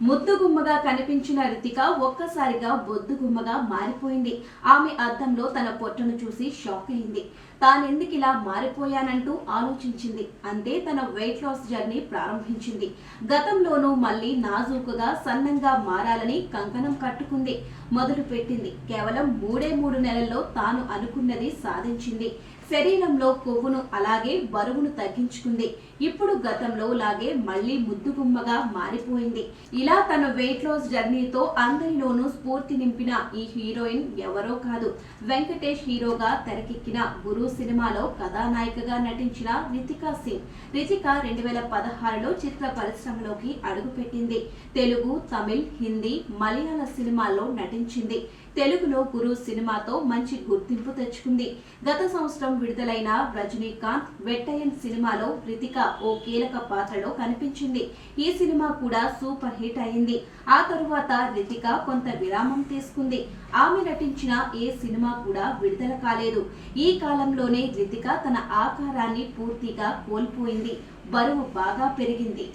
ముద్దుగుమ్మగా కనిపించిన రితిక ఒక్కసారిగా బొద్దుగుమ్మగా మారిపోయింది. ఆమె అద్దంలో తన పొట్టను చూసి షాక్ అయింది. తానెందుకిలా మారిపోయానంటూ ఆలోచించింది. అంతే తన వెయిట్ లాస్ జర్నీ ప్రారంభించింది. గతంలోనూ మళ్ళీ నాజూకుగా సన్నంగా మారాలని కంకణం కట్టుకుంది. మొదలు పెట్టింది. కేవలం 3 నెలల్లో తాను అనుకున్నది సాధించింది. శరీరంలో కొవ్వును అలాగే బరువును తగ్గించుకుంది. ఇప్పుడు గతంలో లాగే మళ్లీ ముద్దుగుమ్మగా మారిపోయింది. ఇలా తన వెయిట్ లాస్ జర్నీతో అందరిలోనూ స్ఫూర్తి నింపిన ఈ హీరోయిన్ ఎవరో కాదు, వెంకటేష్ హీరోగా తెరకెక్కిన గురు సినిమాలో కథానాయికగా నటించిన రితికా సింగ్. రితిక 2016లో చిత్ర పరిశ్రమలోకి అడుగుపెట్టింది. తెలుగు, తమిళ్, హిందీ, మలయాళ సినిమాల్లో నటించింది. తెలుగులో గురు సినిమాతో మంచి గుర్తింపు తెచ్చుకుంది. గత సంవత్సరం విడుదలైన రజనీకాంత్ వెట్టయన్ సినిమాలో రితిక ఓ కీలక పాత్రలో కనిపించింది. ఈ సినిమా కూడా సూపర్ హిట్ అయింది. ఆ తరువాత రితిక కొంత విరామం తీసుకుంది. ఆమె నటించిన ఏ సినిమా కూడా విడుదల కాలేదు. ఈ కాలంలోనే రితిక తన ఆకారాన్ని పూర్తిగా కోల్పోయింది. బరువు బాగా పెరిగింది.